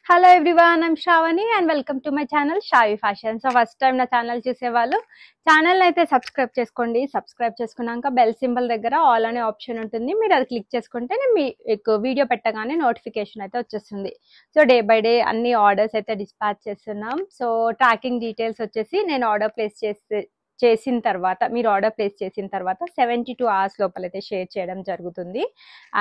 Hello everyone, I'm Shravani and welcome to my channel Shavi Fashion. So first time na channel చూసేవాళ్ళు channel అయితే subscribe చేసుకోండి. Subscribe చేసుకున్నాక bell symbol దగ్గర all అనే option ఉంటుంది. మీరు అది క్లిక్ చేసుకుంటే మీకు వీడియో పెట్టగానే నోటిఫికేషన్ అయితే వచ్చేస్తుంది. సో డే బై డే అన్ని ఆర్డర్స్ అయితే డిస్పాచ్ చేస్తున్నాం. సో ట్రాకింగ్ డీటెయిల్స్ వచ్చేసి నేను ఆర్డర్ ప్లేస్ చేసిన తర్వాత మీరు ఆర్డర్ ప్లేస్ చేసిన తర్వాత 72 hours లోపలైతే షేర్ చేయడం జరుగుతుంది.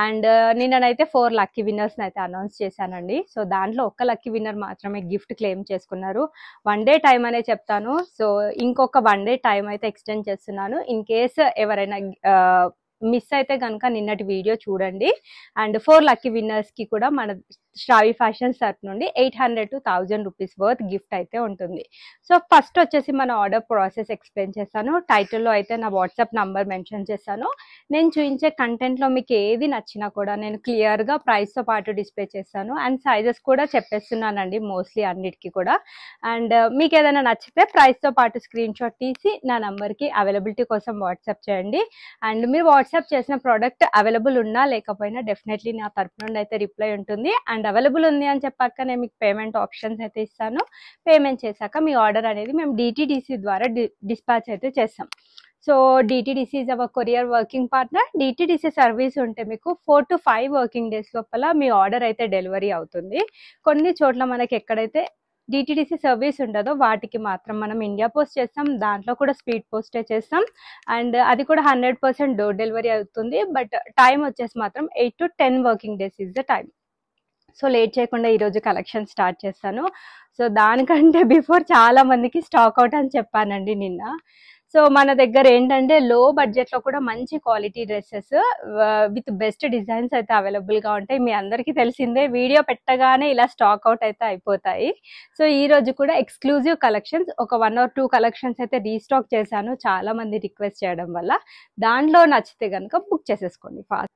అండ్ నిన్ననైతే 4 లక్కీ విన్నర్స్ అయితే అనౌన్స్ చేశానండి. సో దాంట్లో ఒక్క లక్కీ విన్నర్ మాత్రమే గిఫ్ట్ క్లెయిమ్ చేసుకున్నారు. 1 day టైం అనే చెప్తాను. సో ఇంకొక 1 day టైం అయితే ఎక్స్టెండ్ చేస్తున్నాను. ఇన్ కేస్ ఎవరైనా మిస్ అయితే కనుక నిన్నటి వీడియో చూడండి. అండ్ 4 లక్కీ విన్నర్స్ కి కూడా మన శ్రావి ఫ్యాషన్స్ తరఫు నుండి 800 to 1000 రూపీస్ వర్త్ గిఫ్ట్ అయితే ఉంటుంది. సో ఫస్ట్ వచ్చేసి మన ఆర్డర్ ప్రాసెస్ ఎక్స్ప్లెయిన్ చేస్తాను. టైటిల్లో అయితే నా వాట్సాప్ నంబర్ మెన్షన్ చేస్తాను. నేను చూపించే కంటెంట్లో మీకు ఏది నచ్చినా కూడా నేను క్లియర్గా ప్రైస్తో పాటు డిస్ప్లే చేస్తాను. అండ్ సైజెస్ కూడా చెప్పేస్తున్నానండి మోస్ట్లీ అన్నిటికీ కూడా. అండ్ మీకు ఏదైనా నచ్చితే ప్రైస్తో పాటు స్క్రీన్ షాట్ తీసి నా నంబర్కి అవైలబిలిటీ కోసం వాట్సాప్ చేయండి. అండ్ మీరు వాట్సాప్ చేసిన ప్రోడక్ట్ అవైలబుల్ ఉన్నా లేకపోయినా డెఫినెట్లీ నా తరఫు నుండి అయితే రిప్లై ఉంటుంది. అండ్ అవైలబుల్ ఉంది అని చెప్పాక నేను మీకు పేమెంట్ ఆప్షన్స్ అయితే ఇస్తాను. పేమెంట్ చేశాక మీ ఆర్డర్ అనేది మేము డిటిడిసి ద్వారా డిస్పాచ్ అయితే చేస్తాం. So DTDC is our courier working partner. DTDC service ఉంటే మీకు 4 to 5 వర్కింగ్ డేస్ లోపల మీ ఆర్డర్ అయితే డెలివరీ అవుతుంది. కొన్ని చోట్ల మనకి ఎక్కడైతే డిటిడిసి సర్వీస్ ఉండదో వాటికి మాత్రం మనం ఇండియా పోస్ట్ చేస్తాం. దాంట్లో కూడా స్పీడ్ పోస్టే చేస్తాం. అండ్ అది కూడా 100% డోర్ డెలివరీ అవుతుంది. బట్ టైం వచ్చేసి మాత్రం 8 to 10 working days is the time. So late చేయకుండా ఈరోజు కలెక్షన్ స్టార్ట్ చేస్తాను. సో దానికంటే బిఫోర్ చాలా మందికి స్టాక్ అవుట్ అని చెప్పానండి నిన్న. సో మన దగ్గర ఏంటంటే లో బడ్జెట్లో కూడా మంచి quality dresses with best designs అయితే అవైలబుల్గా ఉంటాయి. మీ అందరికీ తెలిసిందే, వీడియో పెట్టగానే ఇలా స్టాక్ అవుట్ అయితే అయిపోతాయి. సో ఈ రోజు కూడా ఎక్స్క్లూజివ్ కలెక్షన్స్ ఒక 1 or 2 కలెక్షన్స్ అయితే రీస్టాక్ చేశాను చాలా మంది రిక్వెస్ట్ చేయడం వల్ల. దాంట్లో నచ్చితే కనుక బుక్ చేసేసుకోండి ఫాస్ట్.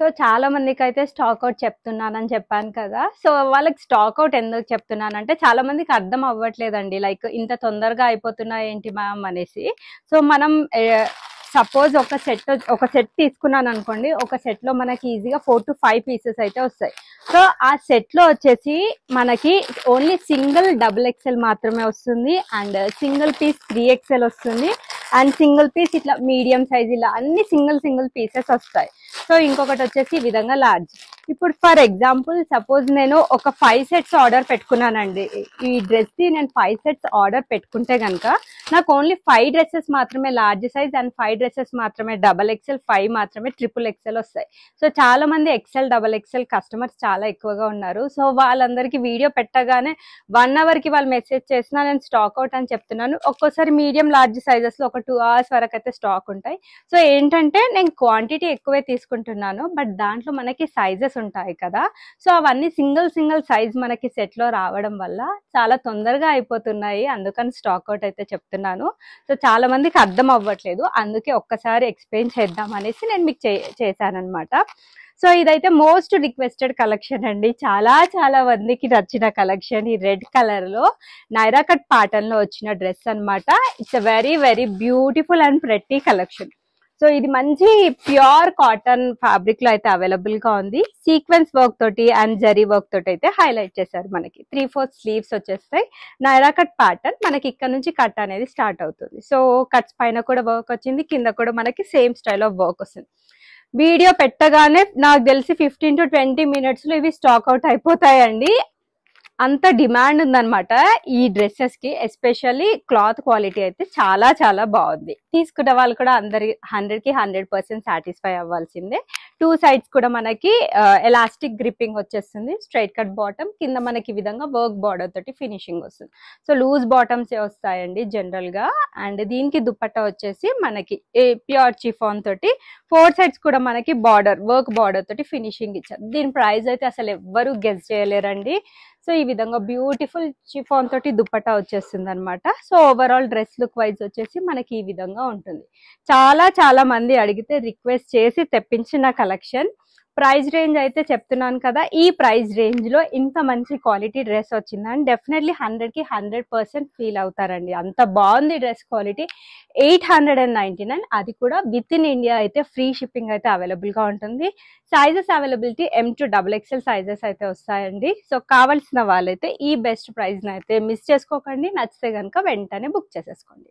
సో చాలా మందికి అయితే స్టాక్ అవుట్ చెప్తున్నానని చెప్పాను కదా. సో వాళ్ళకి స్టాక్ అవుట్ ఎందుకు చెప్తున్నానంటే చాలా మందికి అర్థం అవ్వట్లేదండి, లైక్ ఇంత తొందరగా అయిపోతున్నాయి ఏంటి మ్యామ్ అనేసి. సో మనం సపోజ్ ఒక సెట్ తీసుకున్నాను అనుకోండి, ఒక సెట్లో మనకి ఈజీగా 4 to 5 పీసెస్ అయితే వస్తాయి. సో ఆ సెట్లో వచ్చేసి మనకి ఓన్లీ సింగిల్ XXL మాత్రమే వస్తుంది. అండ్ సింగిల్ పీస్ 3XL వస్తుంది. అండ్ సింగిల్ పీస్ ఇట్లా మీడియం సైజ్ ఇలా అన్ని సింగిల్ పీసెస్ వస్తాయి. సో ఇంకొకటి వచ్చేసి ఈ విధంగా లార్జ్. ఇప్పుడు ఫర్ ఎగ్జాంపుల్ సపోజ్ నేను ఒక 5 sets ఆర్డర్ పెట్టుకున్నానండి. ఈ డ్రెస్ ని నేను 5 sets ఆర్డర్ పెట్టుకుంటే కనుక నాకు ఓన్లీ 5 డ్రెస్సెస్ మాత్రమే లార్జ్ సైజ్ అండ్ 5 డ్రెస్సెస్ మాత్రమే XXL, 5 మాత్రమే XXL వస్తాయి. సో చాలా మంది XXL కస్టమర్స్ చాలా ఎక్కువగా ఉన్నారు. సో వాళ్ళందరికీ వీడియో పెట్టగానే 1 hour కి వాళ్ళు మెసేజ్ చేసినా నేను స్టాక్ అవుట్ అని చెప్తున్నాను. ఒక్కోసారి మీడియం లార్జ్ సైజెస్ లో ఒక 2 hours వరకు అయితే స్టాక్ ఉంటాయి. సో ఏంటంటే నేను క్వాంటిటీ ఎక్కువే తీసుకుంటున్నాను, బట్ దాంట్లో మనకి సైజెస్ ఉంటాయి కదా. సో అవన్నీ సింగిల్ సైజ్ మనకి సెట్ లో రావడం వల్ల చాలా తొందరగా అయిపోతున్నాయి. అందుకని స్టాక్ అవుట్ అయితే చెప్తున్నాను. సో చాలా మందికి అర్థం అవ్వట్లేదు, అందుకే ఒక్కసారి ఎక్స్ప్లెయిన్ చేద్దాం అనేసి నేను మీకు చేశానన్నమాట. సో ఇదైతే మోస్ట్ రిక్వెస్టెడ్ కలెక్షన్ అండి. చాలా మందికి నచ్చిన కలెక్షన్. ఈ రెడ్ కలర్ లో నైరా కట్ ప్యాటర్న్ లో వచ్చిన డ్రెస్ అన్నమాట. It's very beautiful and pretty collection. So ఇది మంచి ప్యూర్ కాటన్ ఫ్యాబ్రిక్ లో అయితే అవైలబుల్ గా ఉంది. సీక్వెన్స్ వర్క్ తోటి అండ్ జరీ వర్క్ తోటి అయితే హైలైట్ చేశారు. మనకి 3/4 స్లీవ్స్ వచ్చేస్తాయి. నైరా కట్ ప్యాటర్న్ మనకి ఇక్కడ నుంచి కట్ అనేది స్టార్ట్ అవుతుంది. సో కట్స్ పైన కూడా వర్క్ వచ్చింది, కింద కూడా మనకి సేమ్ స్టైల్ ఆఫ్ వర్క్ వస్తుంది. వీడియో పెట్టగానే నాకు తెలిసి 15 to 20 minutes లో ఇవి స్టాక్ అవుట్ అయిపోతాయండి. అంత డిమాండ్ ఉందన్నమాట ఈ డ్రెస్సెస్ కి. ఎస్పెషల్లీ క్లాత్ క్వాలిటీ అయితే చాలా బాగుంది. తీసుకున్న వాళ్ళు కూడా 100కి 100% సాటిస్ఫై అవ్వాల్సిందే. 2 sides కూడా మనకి ఎలాస్టిక్ గ్రిప్పింగ్ వచ్చేస్తుంది. స్ట్రైట్ కట్ బాటమ్, కింద మనకి ఈ విధంగా వర్క్ బార్డర్ తోటి ఫినిషింగ్ వస్తుంది. సో లూజ్ బాటమ్స్ వస్తాయండి జనరల్ గా. అండ్ దీనికి దుపట్టా వచ్చేసి మనకి ప్యూర్ చిఫాన్ తోటి 4 sides కూడా మనకి వర్క్ బార్డర్ తోటి ఫినిషింగ్ ఇచ్చారు. దీని ప్రైస్ అయితే అసలు ఎవ్వరు గెస్ చేయలేరండి. సో ఈ విధంగా బ్యూటిఫుల్ చిఫాన్ తోటి దుపట్టా వచ్చేస్తుంది అనమాట. So overall dress look wise వచ్చేసి మనకి ఈ విధంగా ఉంటుంది. చాలా మంది అడిగితే రిక్వెస్ట్ చేసి తెప్పించిన కలెక్షన్. ప్రైస్ రేంజ్ అయితే చెప్తున్నాను కదా, ఈ ప్రైస్ రేంజ్ లో ఇంత మంచి క్వాలిటీ డ్రెస్ వచ్చిందని డెఫినెట్లీ 100కి 100% ఫీల్ అవుతారండి. అంత బాగుంది డ్రెస్ క్వాలిటీ. 899, అది కూడా విత్ ఇన్ ఇండియా అయితే ఫ్రీ షిప్పింగ్ అయితే అవైలబుల్ గా ఉంటుంది. Sizes availability M to XXL sizes అయితే వస్తాయండి. సో కావాల్సిన వాళ్ళైతే ఈ బెస్ట్ ప్రైస్ అయితే మిస్ చేసుకోకండి. నచ్చితే కనుక వెంటనే బుక్ చేసేసుకోండి.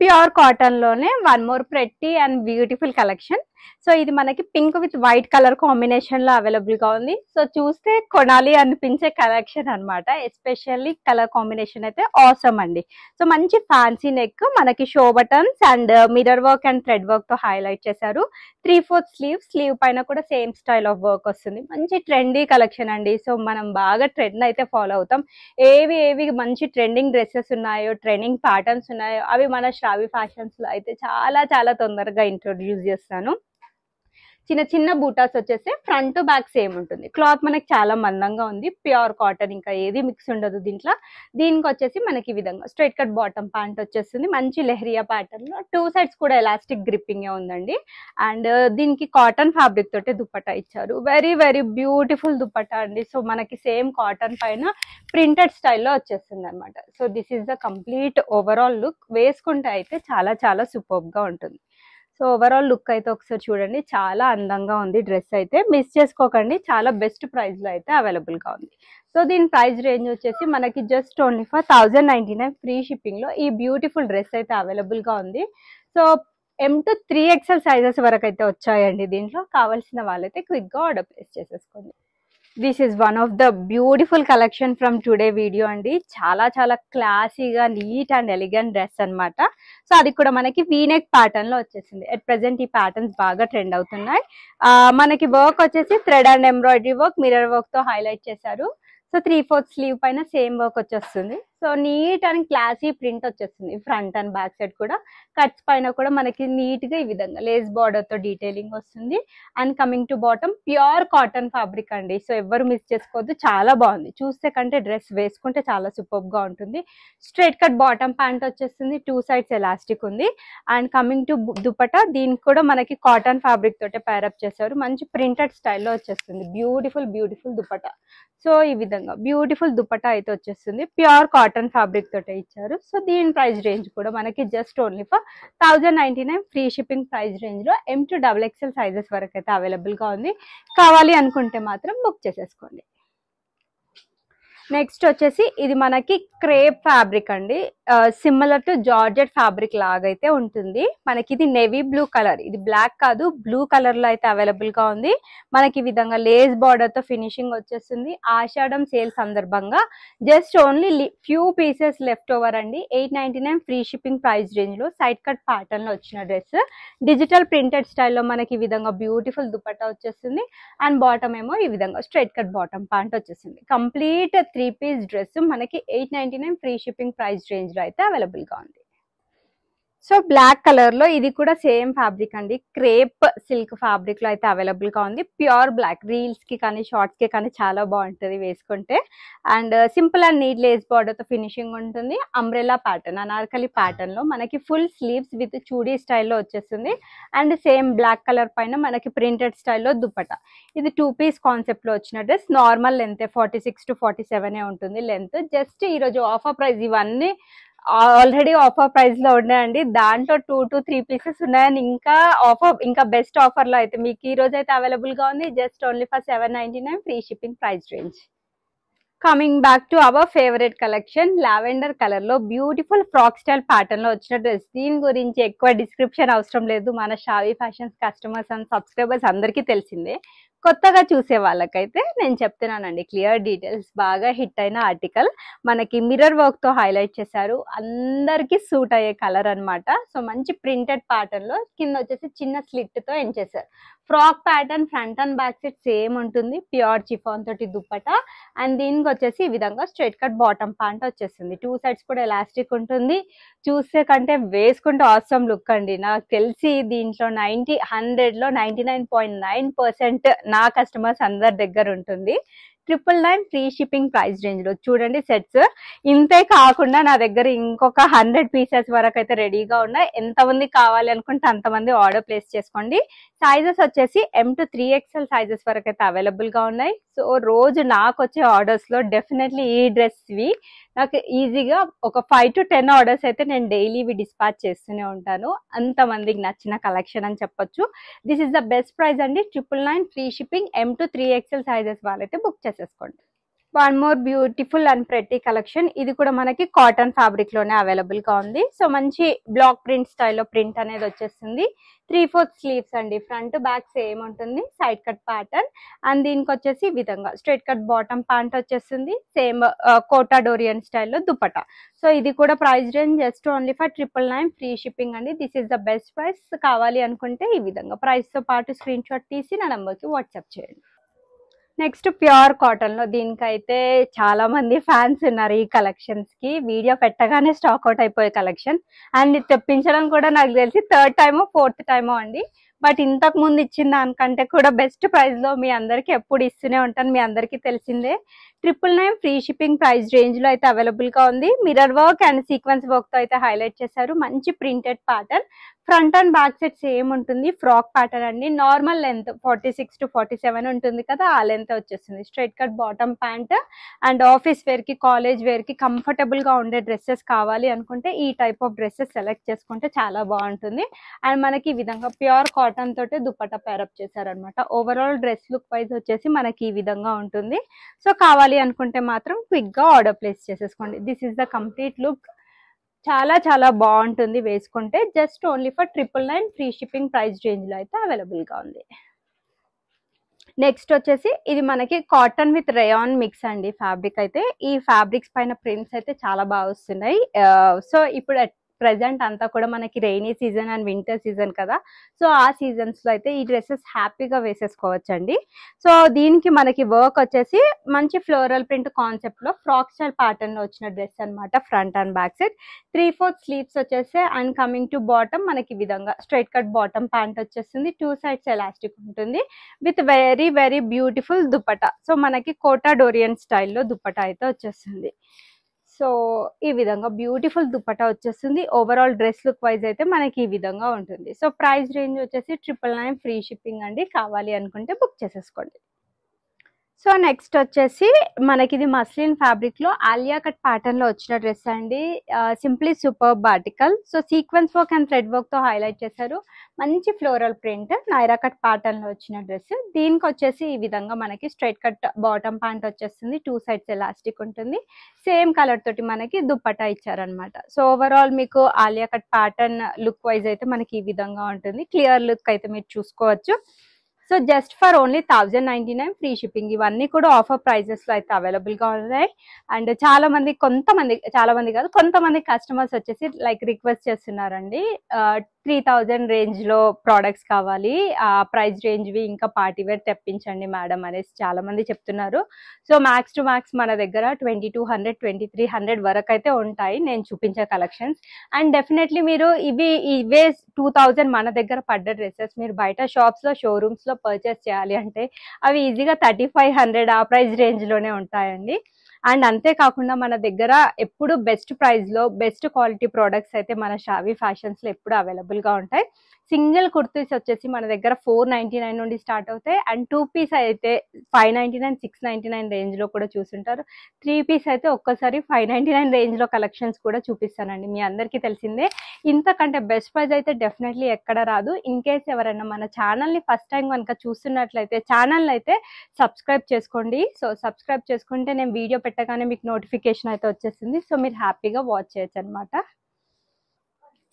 ప్యూర్ కాటన్ లోనే one more pretty and beautiful collection. So ఇది మనకి pink with white colour combination లో అవైలబుల్ గా ఉంది. సో చూస్తే కొనాలి అనిపించే కలెక్షన్ అన్నమాట. ఎస్పెషల్లీ కలర్ కాంబినేషన్ అయితే ఆసమ్ అండి. సో మంచి ఫ్యాన్సీ నెక్, మనకి show buttons and mirror work and thread work తో హైలైట్ చేశారు. 3/4 స్లీవ్ పైన కూడా సేమ్ స్టైల్ ఆఫ్ వర్క్ వస్తుంది. మంచి ట్రెండీ కలెక్షన్ అండి. సో మనం బాగా ట్రెండ్ అయితే ఫాలో అవుతాం. ఏవి మంచి ట్రెండింగ్ డ్రెస్సెస్ ఉన్నాయో, ట్రెండింగ్ ప్యాటర్న్స్ ఉన్నాయో, అవి మన శ్రావి ఫ్యాషన్స్ లో అయితే చాలా చాలా తొందరగా ఇంట్రొడ్యూస్ చేస్తాను. చిన్న చిన్న బూటాస్ వచ్చేసి ఫ్రంట్ టు బ్యాక్ సేమ్ ఉంటుంది. క్లాత్ మనకి చాలా మందంగా ఉంది. ప్యూర్ కాటన్, ఇంకా ఏది మిక్స్ ఉండదు దీంట్లో. దీనికి వచ్చేసి మనకి ఈ విధంగా స్ట్రైట్ కట్ బాటమ్ ప్యాంట్ వచ్చేస్తుంది. మంచి లెహరియా ప్యాటర్న్ లో 2 సైడ్స్ కూడా ఎలాస్టిక్ గ్రిప్పింగ్ ఉందండి. అండ్ దీనికి కాటన్ ఫ్యాబ్రిక్ తోటి దుపట్టా ఇచ్చారు. వెరీ వెరీ బ్యూటిఫుల్ దుపట్టా అండి. సో మనకి సేమ్ కాటన్ పైన ప్రింటెడ్ స్టైల్లో వచ్చేస్తుంది అనమాట. So this is the complete overall look. వేసుకుంటే అయితే చాలా చాలా సూపర్బ్ గా ఉంటుంది. సో ఓవరాల్ లుక్ అయితే ఒకసారి చూడండి, చాలా అందంగా ఉంది డ్రెస్ అయితే. మిస్ చేసుకోకండి, చాలా బెస్ట్ ప్రైస్ లో అయితే అవైలబుల్ గా ఉంది. సో దీని ప్రైస్ రేంజ్ వచ్చేసి మనకి just only for 1099 free shipping లో ఈ బ్యూటిఫుల్ డ్రెస్ అయితే అవైలబుల్ గా ఉంది. సో M to3XL సైజెస్ వరకు అయితే వచ్చాయండి. దీంట్లో కావాల్సిన వాళ్ళైతే క్విక్ గా ఆర్డర్ ప్లేస్ చేసేసుకోండి. This is one of the beautiful collection from today video అండి. చాలా చాలా క్లాసీగా నీట్ అండ్ ఎలిగెంట్ డ్రెస్ అన్నమాట. సో అది కూడా మనకి వీనెక్ ప్యాటర్న్ లో వచ్చేసింది. అట్ ప్రెసెంట్ ఈ ప్యాటర్న్స్ బాగా ట్రెండ్ అవుతున్నాయి. మనకి వర్క్ వచ్చేసి thread and embroidery work, mirror work తో హైలైట్ చేశారు. సో 3/4 స్లీవ్ పైన సేమ్ వర్క్ వచ్చేస్తుంది. So neat and classy print వచ్చేస్తుంది. ఫ్రంట్ అండ్ బ్యాక్ సైడ్ కూడా కట్స్ పైన కూడా మనకి నీట్ గా ఈ విధంగా లేస్ బార్డర్ తో డీటెయిలింగ్ వస్తుంది. And coming to bottom pure cotton fabric అండి. సో ఎవరు మిస్ చేసుకోవద్దు, చాలా బాగుంది. చూస్తే కంటే డ్రెస్ వేసుకుంటే చాలా సూపర్ గా ఉంటుంది. స్ట్రైట్ కట్ బాటమ్ ప్యాంట్ వచ్చేస్తుంది. 2 సైడ్స్ ఎలాస్టిక్ ఉంది. అండ్ కమింగ్ టు దుపట్టా, దీనికి కూడా మనకి కాటన్ ఫ్యాబ్రిక్ తోటే ప్యారప్ చేశారు. మంచి ప్రింటెడ్ స్టైల్లో వచ్చేస్తుంది. Beautiful beautiful dupatta. సో ఈ విధంగా బ్యూటిఫుల్ దుపట్టా అయితే వచ్చేస్తుంది. ప్యూర్ కాటన్ ఫ్యాబ్రిక్ తోటే ఇచ్చారు. సో దీని ప్రైస్ రేంజ్ కూడా మనకి just only for 1099 free shipping price range లో M to XXL సైజెస్ వరకు అయితే అవైలబుల్ గా ఉంది. కావాలి అనుకుంటే మాత్రం బుక్ చేసేసుకోండి. నెక్స్ట్ వచ్చేసి ఇది మనకి క్రేప్ ఫ్యాబ్రిక్ అండి. సిమిలర్ టు జార్జెట్ ఫ్యాబ్రిక్ లాగైతే ఉంటుంది. మనకి ఇది నేవీ బ్లూ కలర్, ఇది బ్లాక్ కాదు, బ్లూ కలర్ లో అయితే అవైలబుల్ గా ఉంది. మనకి ఈ విధంగా లేస్ బార్డర్ తో ఫినిషింగ్ వచ్చేస్తుంది. ఆషాఢం సేల్ సందర్భంగా just only few pieces left over అండి. 899 ఫ్రీ షిప్పింగ్ ప్రైస్ రేంజ్ లో సైడ్ కట్ ప్యాటర్న్ లో వచ్చిన డ్రెస్. డిజిటల్ ప్రింటెడ్ స్టైల్లో మనకి ఈ విధంగా బ్యూటిఫుల్ దుపట్టా వచ్చేస్తుంది. అండ్ బాటమ్ ఏమో ఈ విధంగా స్ట్రైట్ కట్ బాటమ్ ప్యాంట్ వచ్చేసింది. కంప్లీట్ 3-పీస్ డ్రెస్ మనకి 899 ఫ్రీ షిప్పింగ్ ప్రైస్ రేంజ్ లో అయితే అవైలబుల్ గా ఉంది. సో బ్లాక్ కలర్ లో ఇది కూడా సేమ్ ఫ్యాబ్రిక్ అండి. క్రేప్ సిల్క్ ఫ్యాబ్రిక్ లో అయితే అవైలబుల్ గా ఉంది. ప్యూర్ బ్లాక్, రీల్స్ కి కానీ షార్ట్స్ కి కానీ చాలా బాగుంటది వేసుకుంటే. And simple and neat lace border తో ఫినిషింగ్ ఉంటుంది. అంబ్రెల్లా ప్యాటర్న్, అనార్కలి ప్యాటర్న్ లో మనకి ఫుల్ స్లీవ్స్ విత్ చూడీ స్టైల్లో వచ్చేస్తుంది. అండ్ సేమ్ బ్లాక్ కలర్ పైన మనకి ప్రింటెడ్ స్టైల్లో దుపట్టా. ఇది 2-పీస్ కాన్సెప్ట్ లో వచ్చిన డ్రెస్. నార్మల్ లెంత్ 46 to 47 ఉంటుంది లెంత్. జస్ట్ ఈ రోజు ఆఫర్ ప్రైస్, ఇవన్నీ ఆల్రెడీ ఆఫర్ ప్రైస్ లో ఉన్నాయండి. దాంట్లో 2 to 3 పీసెస్ ఉన్నాయని ఇంకా బెస్ట్ ఆఫర్ లో అయితే మీకు ఈ రోజు అయితే అవైలబుల్ గా ఉంది. Just only for 799 free shipping price range. Coming back to our favourite collection, lavender colour లో బ్యూటిఫుల్ ఫ్రాక్ స్టైల్ ప్యాటర్న్ లో వచ్చిన డ్రెస్. దీని గురించి ఎక్కువ డిస్క్రిప్షన్ అవసరం లేదు. మన Shavi fashions customers and subscribers అందరికీ తెలిసిందే. కొత్తగా చూసే వాళ్ళకైతే నేను చెప్తున్నానండి క్లియర్ డీటెయిల్స్. బాగా హిట్ అయిన ఆర్టికల్, మనకి మిర్రర్ వర్క్ తో హైలైట్ చేశారు. అందరికి సూట్ అయ్యే కలర్ అన్నమాట. సో మంచి ప్రింటెడ్ ప్యాటర్న్ లో కింద వచ్చేసి చిన్న స్లిట్ తో ఎండ్ చేశారు. Frock pattern front and back side same ఉంటుంది. ప్యూర్ చిఫాన్ తోటి దుపట్టా. అండ్ దీనికి వచ్చేసి ఈ విధంగా స్ట్రైట్ కట్ బాటమ్ ప్యాంట్ వచ్చేస్తుంది. 2 సైడ్స్ కూడా ఎలాస్టిక్ ఉంటుంది. చూస్తే కంటే వేసుకుంటే ఆసమ్ లుక్ అండి. నాకు తెలిసి దీంట్లో 100లో 99.9% నా కస్టమర్స్ అందరి దగ్గర ఉంటుంది. 999 ఫ్రీ షిప్పింగ్ ప్రైస్ రేంజ్ లో చూడండి సెట్స్. ఇంతే కాకుండా నా దగ్గర ఇంకొక 100 పీసెస్ వరకు అయితే రెడీగా ఉన్నాయి. ఎంతమంది కావాలి అనుకుంటే అంతమంది ఆర్డర్ ప్లేస్ చేసుకోండి. సైజెస్ వచ్చేసి M to 3XL సైజెస్ వరకు అయితే అవైలబుల్ గా ఉన్నాయి. సో రోజు నాకు వచ్చే ఆర్డర్స్ లో డెఫినెట్లీ ఈ డ్రెస్వి నాకు ఈజీగా ఒక 5 to 10 ఆర్డర్స్ అయితే నేను డైలీ డిస్పాచ్ చేస్తూనే ఉంటాను. అంతమందికి నచ్చిన కలెక్షన్ అని చెప్పొచ్చు. This is the best price అండి. 999 free shipping. M to 3XL sizes వాళ్ళైతే బుక్ చేసేసుకోండి. One more beautiful and pretty collection. ఇది కూడా మనకి కాటన్ ఫ్యాబ్రిక్ లోనే అవైలబుల్ గా ఉంది. సో మంచి బ్లాక్ ప్రింట్ స్టైల్లో ప్రింట్ అనేది వచ్చేస్తుంది. 3/4 స్లీవ్స్ అండి. ఫ్రంట్ బ్యాక్ సేమ్ ఉంటుంది. సైడ్ కట్ ప్యాటర్న్ అండ్ దీనికి వచ్చేసి ఈ విధంగా స్ట్రైట్ కట్ బాటమ్ ప్యాంట్ వచ్చేస్తుంది. సేమ్ కోటా డోరియన్ స్టైల్లో దుపట్టా. సో ఇది కూడా price range just only for 999 free shipping అండి. This is the best price. కావాలి అనుకుంటే ఈ విధంగా ప్రైస్ తో పాటు స్క్రీన్ షాట్ తీసి నా నంబర్కి వాట్సాప్ చేయండి. నెక్స్ట్ ప్యూర్ కాటన్ లో దీనికైతే చాలా మంది ఫ్యాన్స్ ఉన్నారు. ఈ కలెక్షన్స్ కి వీడియో పెట్టగానే స్టాక్ అవుట్ అయిపోయే కలెక్షన్. అండ్ తెప్పించడం కూడా నాకు తెలిసి 3rd టైమో 4th టైమో అండి. బట్ ఇంతకు ముందు ఇచ్చిన దానికంటే కూడా బెస్ట్ ప్రైస్ లో మీ అందరికి ఎప్పుడు ఇస్తూనే ఉంటాను. మీ అందరికీ తెలిసిందే. 999 ఫ్రీ షిప్పింగ్ ప్రైస్ రేంజ్ లో అయితే అవైలబుల్ గా ఉంది. Mirror work and sequence work తో అయితే హైలైట్ చేశారు. మంచి printed pattern. Front and back side same ఉంటుంది. ఫ్రాక్ ప్యాటర్న్ అండి. నార్మల్ లెంత్ 46 to 47 ఉంటుంది కదా, ఆ లెంత్ వచ్చేస్తుంది. Straight cut bottom pant and office wear కి కాలేజ్ వేర్ కి కంఫర్టబుల్ గా ఉండే డ్రెస్సెస్ కావాలి అనుకుంటే ఈ టైప్ ఆఫ్ డ్రెస్సెస్ సెలెక్ట్ చేసుకుంటే చాలా బాగుంటుంది. అండ్ మనకి ఈ విధంగా ప్యూర్ కాటన్ తోటి దుపట్టా పేరప్ చేశారనమాట. ఓవరాల్ డ్రెస్ లుక్ వైజ్ వచ్చేసి మనకి ఈ విధంగా ఉంటుంది. సో కావాలి అనుకుంటే మాత్రం క్విక్ గా ఆర్డర్ ప్లేస్ చేసేసుకోండి. This is the complete look. చాలా చాలా బాగుంటుంది వేసుకుంటే. Just only for 999 free shipping price range లో అయితే అవైలబుల్ గా ఉంది. నెక్స్ట్ వచ్చేసి ఇది మనకి కాటన్ విత్ రేయాన్ మిక్స్ అండి. ఫ్యాబ్రిక్ అయితే ఈ ఫ్యాబ్రిక్స్ పైన ప్రింట్స్ అయితే చాలా బాగా వస్తున్నాయి. సో ఇప్పుడు ప్రెసెంట్ అంతా కూడా మనకి rainy season and winter season కదా. సో ఆ సీజన్స్ లో అయితే ఈ డ్రెస్సెస్ హ్యాపీగా వేసేసుకోవచ్చండి. సో దీనికి మనకి వర్క్ వచ్చేసి మంచి ఫ్లోరల్ ప్రింట్ కాన్సెప్ట్ లో ఫ్రాక్ స్టైల్ ప్యాటర్న్ లో వచ్చిన డ్రెస్ అనమాట. Front and back side 3/4 sleeves వచ్చేసి అండ్ కమింగ్ టు బాటమ్ మనకి విధంగా స్ట్రైట్ కట్ బాటమ్ ప్యాంట్ వచ్చేస్తుంది. 2 sides ఎలాస్టిక్ ఉంటుంది with very very beautiful dupatta. So మనకి కోటా డోరియన్ స్టైల్లో దుపట్టా అయితే వచ్చేస్తుంది. సో ఈ విధంగా బ్యూటిఫుల్ దుపట్టా వచ్చేస్తుంది. ఓవరాల్ డ్రెస్ లుక్ వైజ్ అయితే మనకి ఈ విధంగా ఉంటుంది. సో ప్రైస్ రేంజ్ వచ్చేసి 999 ఫ్రీ షిప్పింగ్ అండి. కావాలి అనుకుంటే బుక్ చేసేసుకోండి. సో నెక్స్ట్ వచ్చేసి మనకి ఇది మస్లిన్ ఫ్యాబ్రిక్ లో ఆలియా కట్ ప్యాటర్న్ లో వచ్చిన డ్రెస్ అండి. Simply superb article. So sequence work and thread work తో హైలైట్ చేశారు. మంచి floral print Naira cut pattern లో వచ్చిన డ్రెస్. దీనికి వచ్చేసి ఈ విధంగా మనకి స్ట్రైట్ కట్ బాటమ్ ప్యాంట్ వచ్చేస్తుంది. 2 sides ఎలాస్టిక్ ఉంటుంది. సేమ్ కలర్ తోటి మనకి దుపట్టా ఇచ్చారనమాట. సో ఓవరాల్ మీకు Alia cut pattern look wise అయితే మనకి ఈ విధంగా ఉంటుంది. క్లియర్ లుక్ అయితే మీరు చూసుకోవచ్చు. So just for only 1099 free shipping. ఇవన్నీ కూడా ఆఫర్ ప్రైజెస్ లో అయితే అవైలబుల్ గా ఉన్నాయి. అండ్ చాలా మంది కొంతమంది కస్టమర్స్ వచ్చేసి లైక్ రిక్వెస్ట్ చేస్తున్నారండి 3000 రేంజ్ లో ప్రోడక్ట్స్ కావాలి, ఆ ప్రైస్ రేంజ్వి ఇంకా పార్టీ వేర్ తెప్పించండి మేడం అనేసి చాలా మంది చెప్తున్నారు. సో మ్యాక్స్ టు మ్యాక్స్ మన దగ్గర 2200 2300 వరకు అయితే ఉంటాయి నేను చూపించే కలెక్షన్స్. అండ్ డెఫినెట్లీ మీరు ఇవే 2000 మన దగ్గర పడ్డ డ్రెస్సెస్ మీరు బయట షాప్స్ లో షోరూమ్స్ లో పర్చేస్ చేయాలి అంటే అవి ఈజీగా 3500 ఆ ప్రైస్ రేంజ్ లోనే ఉంటాయండి. అండ్ అంతేకాకుండా మన దగ్గర ఎప్పుడు బెస్ట్ ప్రైస్ లో బెస్ట్ క్వాలిటీ ప్రోడక్ట్స్ అయితే మన షావీ ఫ్యాషన్స్ లో ఎప్పుడు అవైలబుల్ గా ఉంటాయి. సింగిల్ కుర్తీస్ వచ్చేసి మన దగ్గర 499 నుండి స్టార్ట్ అవుతాయి. అండ్ 2 పీస్ అయితే 599 699 రేంజ్ లో కూడా చూసుంటారు. 3 పీస్ అయితే ఒక్కసారి 599 రేంజ్ లో కలెక్షన్స్ కూడా చూపిస్తానండి. మీ అందరికీ తెలిసిందే. ఇంతకంటే బెస్ట్ ప్రైస్ అయితే డెఫినెట్లీ ఎక్కడ రాదు. ఇన్ కేస్ ఎవరైనా మన ఛానల్ ని ఫస్ట్ టైం కనుక చూస్తున్నట్లయితే ఛానల్ అయితే సబ్స్క్రైబ్ చేసుకోండి. సో సబ్స్క్రైబ్ చేసుకుంటే నేను వీడియో పెట్టగానే మీకు నోటిఫికేషన్ అయితే వచ్చేస్తుంది. సో మీరు హ్యాపీగా వాచ్ చేయొచ్చు అనమాట.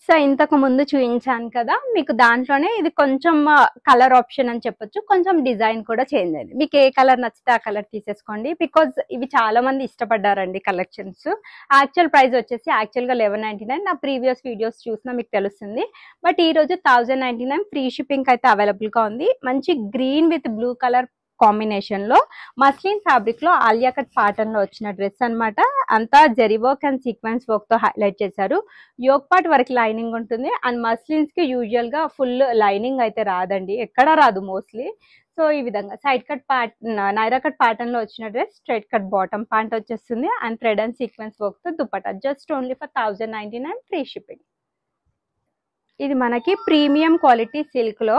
సో ఇంతకు ముందు చూపించాను కదా మీకు, దాంట్లోనే ఇది కొంచెం కలర్ ఆప్షన్ అని చెప్పొచ్చు, కొంచెం డిజైన్ కూడా చేంజ్ అయింది. మీకు ఏ కలర్ నచ్చితే ఆ కలర్ తీసేసుకోండి. బికాజ్ ఇవి చాలా మంది ఇష్టపడ్డారండి కలెక్షన్స్. యాక్చువల్ ప్రైస్ వచ్చేసి యాక్చువల్గా 1199. నా ప్రీవియస్ వీడియోస్ చూసినా మీకు తెలుస్తుంది. బట్ ఈ రోజు 1099 ఫ్రీ షిప్పింగ్ అయితే అవైలబుల్ గా ఉంది. మంచి green with blue colour combination లో మస్లిన్ ఫ్యాబ్రిక్ లో ఆలియా కట్ ప్యాటర్న్ లో వచ్చిన డ్రెస్ అనమాట. అంతా zari work and sequence work తో హైలైట్ చేశారు. యోక్ పార్ట్ వరకు లైనింగ్ ఉంటుంది. అండ్ మస్లిన్స్ కి యూజువల్ గా ఫుల్ లైనింగ్ అయితే రాదండి, ఎక్కడా రాదు మోస్ట్లీ. సో ఈ విధంగా side cut Naira cut pattern లో వచ్చిన dress, straight cut bottom pant వచ్చేస్తుంది and thread and sequence work తో dupatta. Just only for 1099 free shipping. ఇది మనకి ప్రీమియం క్వాలిటీ సిల్క్ లో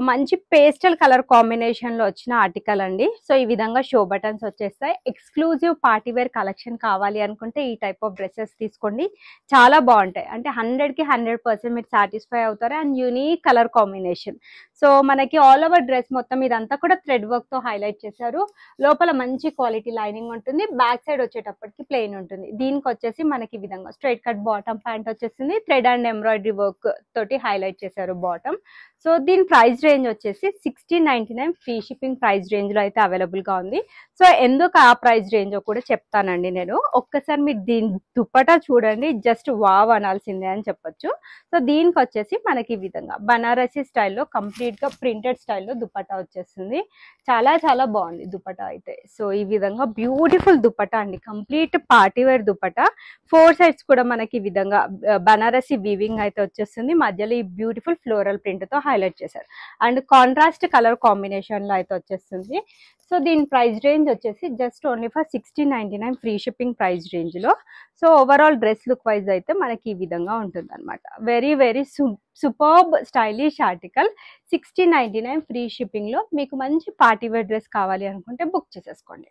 మంచి పేస్టల్ కలర్ కాంబినేషన్ లో వచ్చిన ఆర్టికల్ అండి. సో ఈ విధంగా షో బటన్స్ వచ్చేస్తాయి. ఎక్స్క్లూజివ్ పార్టీ వేర్ కలెక్షన్ కావాలి అనుకుంటే ఈ టైప్ ఆఫ్ డ్రెస్సెస్ తీసుకోండి, చాలా బాగుంటాయి. అంటే 100కి 100% మీరు సాటిస్ఫై అవుతారు. And unique colour combination. So మనకి ఆల్ ఓవర్ డ్రెస్ మొత్తం ఇదంతా కూడా థ్రెడ్ వర్క్ తో హైలైట్ చేశారు. లోపల మంచి క్వాలిటీ లైనింగ్ ఉంటుంది, బ్యాక్ సైడ్ వచ్చేటప్పటికి ప్లెయిన్ ఉంటుంది. దీనికి వచ్చేసి మనకి ఈ విధంగా స్ట్రైట్ కట్ బాటమ్ ప్యాంట్ వచ్చేసింది, థ్రెడ్ అండ్ ఎంబ్రాయిడరీ వర్క్ తోటి హైలైట్ చేశారు బాటమ్. సో దీని ప్రైస్ రేంజ్ వచ్చేసి 1699 ఫ్రీ షిప్పింగ్ ప్రైస్ రేంజ్ లో అయితే అవైలబుల్ గా ఉంది. సో ఎందుకు ఆ ప్రైస్ రేంజ్ కూడా చెప్తానండి నేను. ఒక్కసారి మీరు దీని దుపట్టా చూడండి, జస్ట్ వావ్ అనాల్సిందే అని చెప్పొచ్చు. సో దీనికి వచ్చేసి మనకి ఈ విధంగా బనారసీ స్టైల్లో కంప్లీట్ గా ప్రింటెడ్ స్టైల్లో దుపట్టా వచ్చేస్తుంది. చాలా చాలా బాగుంది దుపట్టా అయితే. సో ఈ విధంగా బ్యూటిఫుల్ దుపట్టా అండి, complete party wear dupatta. 4 sides కూడా మనకి ఈ విధంగా బనారసీ వీవింగ్ అయితే వచ్చేస్తుంది. మధ్యలో ఈ బ్యూటిఫుల్ ఫ్లోరల్ ప్రింట్ తో హైలైట్ చేశారు అండ్ కాంట్రాస్ట్ కలర్ కాంబినేషన్ లో అయితే వచ్చేస్తుంది. సో దీని ప్రైస్ రేంజ్ వచ్చేసి just only for 1699 free shipping price range లో. So overall dress look wise అయితే మనకి ఈ విధంగా ఉంటుంది అనమాట. Very very superb stylish article. 1699 free shipping లో మీకు మంచి పార్టీ వేర్ డ్రెస్ కావాలి అనుకుంటే బుక్ చేసేసుకోండి.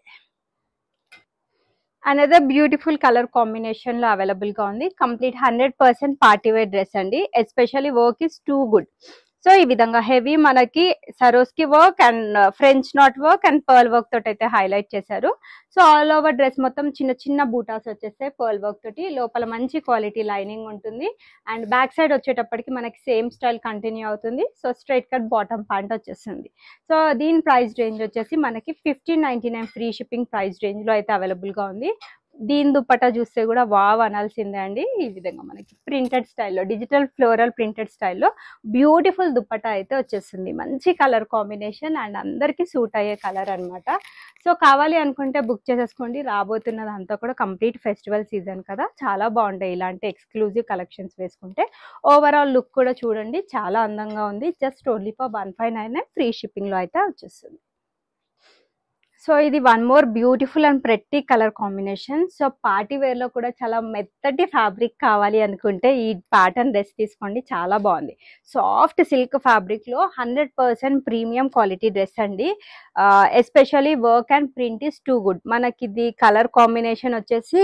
అనదర్ బ్యూటిఫుల్ కలర్ కాంబినేషన్ లో అవైలబుల్ గా ఉంది. కంప్లీట్ 100% పార్టీ వేర్ డ్రెస్ అండి. Especially work is too good. So ఈ విధంగా హెవీ మనకి సరోస్కి work and French knot work and pearl work తోటి అయితే హైలైట్ చేశారు. సో ఆల్ ఓవర్ డ్రెస్ మొత్తం చిన్న చిన్న బూటాస్ వచ్చేస్తాయి పర్ల్ వర్క్ తోటి. లోపల మంచి క్వాలిటీ లైనింగ్ ఉంటుంది అండ్ బ్యాక్ సైడ్ వచ్చేటప్పటికి మనకి సేమ్ స్టైల్ కంటిన్యూ అవుతుంది. So straight cut bottom pant వచ్చేస్తుంది. సో దీని ప్రైస్ రేంజ్ వచ్చేసి మనకి 1599 ఫ్రీ షిప్పింగ్ ప్రైస్ రేంజ్ లో అయితే అవైలబుల్ గా ఉంది. దీని దుపట్టా చూస్తే కూడా వావ్ అనాల్సిందే అండి. ఈ విధంగా మనకి ప్రింటెడ్ స్టైల్లో డిజిటల్ ఫ్లోరల్ ప్రింటెడ్ స్టైల్లో బ్యూటిఫుల్ దుపట్టా అయితే వచ్చేస్తుంది. మంచి కలర్ కాంబినేషన్ అండ్ అందరికీ సూట్ అయ్యే కలర్ అనమాట. సో కావాలి అనుకుంటే బుక్ చేసేసుకోండి. రాబోతున్నది అంతా కూడా కంప్లీట్ ఫెస్టివల్ సీజన్ కదా, చాలా బాగుంటాయి ఇలాంటి ఎక్స్క్లూజివ్ కలెక్షన్స్ వేసుకుంటే. ఓవరాల్ లుక్ కూడా చూడండి, చాలా అందంగా ఉంది. Just only for 1599 free shipping లో అయితే వచ్చేస్తుంది. సో ఇది one more beautiful and pretty colour combination. So party wear లో కూడా చాలా మెత్తటి ఫ్యాబ్రిక్ కావాలి అనుకుంటే ఈ ప్యాటర్న్ డ్రెస్ తీసుకోండి, చాలా బాగుంది. సాఫ్ట్ సిల్క్ ఫ్యాబ్రిక్ లో 100% ప్రీమియం క్వాలిటీ డ్రెస్ అండి. Especially work and print is too good. మనకి ఇది కలర్ కాంబినేషన్ వచ్చేసి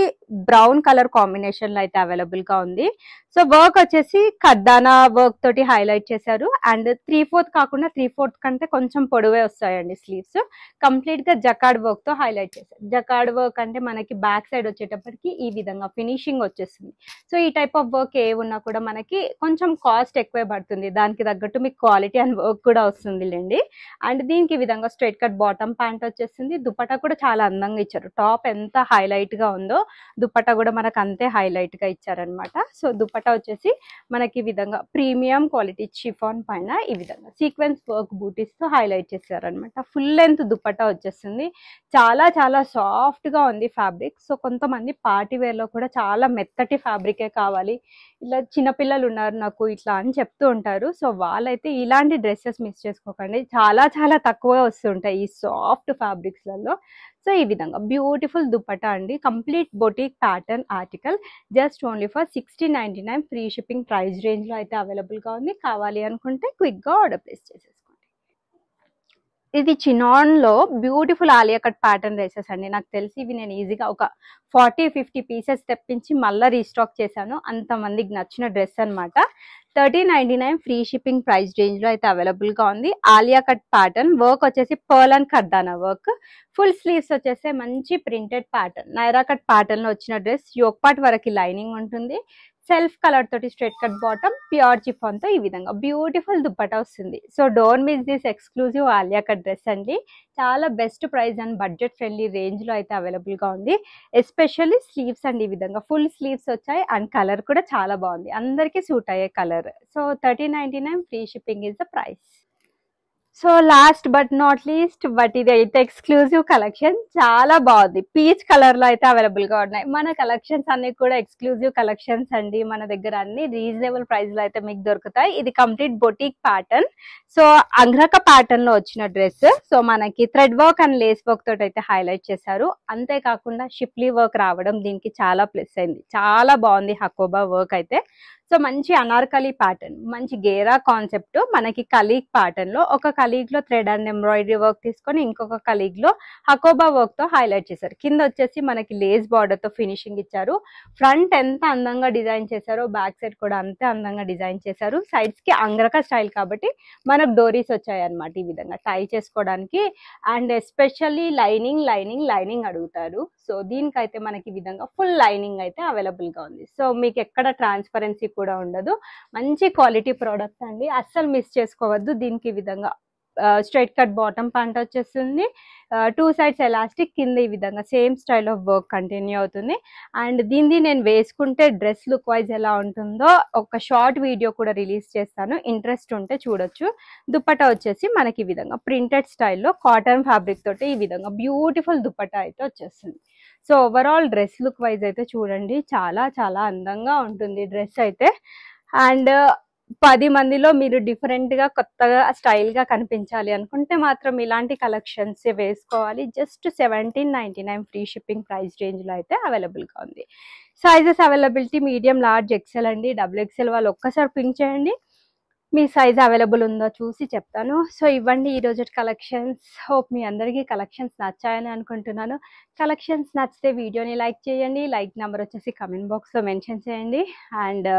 బ్రౌన్ కలర్ కాంబినేషన్ లో అయితే అవైలబుల్ గా ఉంది. సో వర్క్ వచ్చేసి కద్దానా వర్క్ తోటి హైలైట్ చేశారు అండ్ 3/4 కాకుండా 3/4 కంటే కొంచెం పొడవే వస్తాయండి స్లీవ్స్. కంప్లీట్ గా జకార్డ్ వర్క్ తో హైలైట్ చేశారు. జకార్డ్ వర్క్ అంటే మనకి బ్యాక్ సైడ్ వచ్చేటప్పటికి ఈ విధంగా ఫినిషింగ్ వచ్చేస్తుంది. సో ఈ టైప్ ఆఫ్ వర్క్ ఏ ఉన్నా కూడా మనకి కొంచెం కాస్ట్ ఎక్కువే పడుతుంది, దానికి తగ్గట్టు మీకు క్వాలిటీ అండ్ వర్క్ కూడా వస్తుంది లేండి. అండ్ దీనికి ఈ విధంగా స్ట్రైట్ కట్ బాటమ్ ప్యాంట్ వచ్చేస్తుంది. దుపట్టా కూడా చాలా అందంగా ఇచ్చారు. టాప్ ఎంత హైలైట్ గా ఉందో దుపట్టా కూడా మనకు అంతే హైలైట్ గా ఇచ్చారనమాట. సో దుపట్టా వచ్చేసి మనకి ఈ విధంగా ప్రీమియం క్వాలిటీ షిఫాన్ పైన ఈ విధంగా సీక్వెన్స్ వర్క్ బూటీస్ తో హైలైట్ చేశారనమాట. ఫుల్ లెంత్ దుపట్టా వచ్చేస్తుంది. చాలా చాలా సాఫ్ట్ గా ఉంది ఫ్యాబ్రిక్. సో కొంతమంది పార్టీ వేర్ లో కూడా చాలా మెత్తటి ఫ్యాబ్రికే కావాలి, ఇలా చిన్నపిల్లలు ఉన్నారు నాకు ఇట్లా అని చెప్తూ ఉంటారు. సో వాళ్ళైతే ఇలాంటి డ్రెస్సెస్ మిస్ చేసుకోకండి, చాలా చాలా తక్కువ వస్తుంటాయి ఈ సాఫ్ట్ ఫ్యాబ్రిక్స్ లలో. సో ఈ విధంగా బ్యూటిఫుల్ దుపట్టా అండి, complete boutique pattern article. Just only for 1699 free shipping price range లో అయితే అవైలబుల్ గా ఉంది. కావాలి అనుకుంటే క్విక్ గా ఆర్డర్ ప్లేస్ చేసేసుకోండి. ఇది చినాన్ లో beautiful Alia cut pattern dresses అండి. నాకు తెలిసి ఇవి నేను ఈజీగా ఒక 40-50 పీసెస్ తెప్పించి మళ్ళీ రీస్టాక్ చేశాను, అంతమందికి నచ్చిన డ్రెస్ అనమాట. 1399 ఫ్రీ షిప్పింగ్ ప్రైస్ రేంజ్ లో అయితే అవైలబుల్ గా ఉంది. ఆలియా కట్ ప్యాటర్న్ వర్క్ వచ్చేసి pearl and kardana work. Full sleeves వచ్చేసి మంచి printed pattern Naira cut pattern లో వచ్చిన డ్రెస్. యోక్ పార్ట్ వరకు లైనింగ్ ఉంటుంది. సెల్ఫ్ కలర్ తోటి straight cut bottom, pure chiffon తో ఈ విధంగా బ్యూటిఫుల్ దుపట్టా వస్తుంది. So don't miss this exclusive Alia cut dress అండి. చాలా best price and budget friendly range లో అయితే అవైలబుల్ గా ఉంది. ఎస్పెషల్లీ స్లీవ్స్ అండి, ఈ విధంగా ఫుల్ స్లీవ్స్ వచ్చాయి అండ్ కలర్ కూడా చాలా బాగుంది, అందరికీ సూట్ అయ్యే colour. So 1399 free shipping is the price. So last but not least, but ఇది అయితే ఎక్స్క్లూజివ్ కలెక్షన్, చాలా బాగుంది. పీచ్ కలర్ లో అయితే అవైలబుల్ గా ఉన్నాయి. మన కలెక్షన్స్ అన్ని కూడా ఎక్స్క్లూజివ్ కలెక్షన్స్ అండి. మన దగ్గర అన్ని రీజనబుల్ ప్రైస్ లో అయితే మీకు దొరుకుతాయి. ఇది complete boutique pattern. So angrakha pattern లో వచ్చిన డ్రెస్. సో మనకి thread work and lace work తోటి అయితే హైలైట్ చేశారు. అంతేకాకుండా షిప్లీ వర్క్ రావడం దీనికి చాలా ప్లస్ అయింది. చాలా బాగుంది హకోబా వర్క్ అయితే. సో మంచి అనార్కలి ప్యాటర్న్, మంచి గేరా కాన్సెప్ట్. మనకి కలీగ్ ప్యాటర్న్ లో ఒక కలీగ్ లో థ్రెడ్ అండ్ ఎంబ్రాయిడరీ వర్క్ తీసుకొని ఇంకొక కలీగ్ లో హకోబా వర్క్ తో హైలైట్ చేశారు. కింద వచ్చేసి మనకి లేస్ బార్డర్ తో ఫినిషింగ్ ఇచ్చారు. ఫ్రంట్ ఎంత అందంగా డిజైన్ చేశారో బ్యాక్ సైడ్ కూడా అంతే అందంగా డిజైన్ చేశారు. సైడ్స్ కి అంగ్రక స్టైల్ కాబట్టి మనకు డోరీస్ వచ్చాయి అనమాట ఈ విధంగా టై చేసుకోవడానికి. అండ్ ఎస్పెషల్లీ లైనింగ్ అడుగుతారు. సో దీనికైతే మనకి ఈ విధంగా ఫుల్ లైనింగ్ అయితే అవైలబుల్ గా ఉంది. సో మీకు ఎక్కడ ట్రాన్స్పరెన్సీ కూడా ఉండదు. మంచి క్వాలిటీ ప్రోడక్ట్ అండి, అస్సలు మిస్ చేసుకోవద్దు. దీనికి ఈ విధంగా స్ట్రైట్ కట్ బాటమ్ ప్యాంట్ వచ్చేస్తుంది. 2 సైడ్స్ ఎలాస్టిక్, కింద ఈ విధంగా same style of work continue అవుతుంది. అండ్ దీన్ని నేను వేసుకుంటే డ్రెస్ లుక్ వైజ్ ఎలా ఉంటుందో ఒక షార్ట్ వీడియో కూడా రిలీజ్ చేస్తాను, ఇంట్రెస్ట్ ఉంటే చూడొచ్చు. దుపట్టా వచ్చేసి మనకి ఈ విధంగా ప్రింటెడ్ స్టైల్లో కాటన్ ఫ్యాబ్రిక్ తోటి ఈ విధంగా బ్యూటిఫుల్ దుపట్టా అయితే వచ్చేస్తుంది. So overall dress look wise అయితే చూడండి, చాలా చాలా అందంగా ఉంటుంది డ్రెస్ అయితే. అండ్ 10 మందిలో మీరు డిఫరెంట్ గా కొత్తగా స్టైల్ గా కనిపించాలి అనుకుంటే మాత్రం ఇలాంటి కలెక్షన్స్ వేసుకోవాలి. Just 1799 free shipping price range లో అయితే అవైలబుల్ గా ఉంది. Sizes availability medium, large, XL అండి. XXL వాళ్ళు ఒక్కసారి పింక్ చేయండి, మీ సైజ్ అవైలబుల్ ఉందో చూసి చెప్తాను. సో ఇవ్వండి ఈ రోజు కలెక్షన్స్. హోప్ మీ అందరికీ కలెక్షన్స్ నచ్చాయని అనుకుంటున్నాను. కలెక్షన్స్ నచ్చితే వీడియోని లైక్ చేయండి. లైక్ నెంబర్ వచ్చేసి కమెంట్ బాక్స్ లో మెన్షన్ చేయండి. And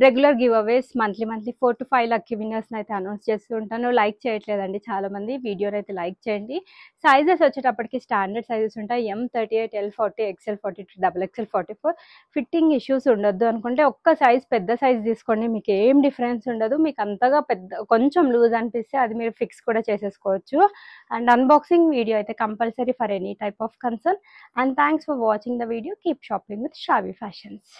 regular giveaways monthly 4 to 5 lucky winners అయితే అనౌన్స్ చేస్తూ ఉంటాను. లైక్ చేయట్లేదండి చాలా మంది, వీడియోని అయితే లైక్ చేయండి. సైజెస్ వచ్చేటప్పటికి స్టాండర్డ్ సైజెస్ ఉంటాయి. M38, L40, XL 42, XXL 44. Fitting issues ఉండొద్దు అనుకుంటే ఒక్క సైజ్ పెద్ద సైజ్ తీసుకోండి, మీకు ఏం డిఫరెన్స్ ఉండదు. మీకు అంతగా కొంచెం లూజ్ అనిపిస్తే అది మీరు ఫిక్స్ కూడా చేసేసుకోవచ్చు. అండ్ అన్బాక్సింగ్ వీడియో అయితే compulsory for any type of concern. And thanks for watching the video. Keep shopping with Shravya fashions.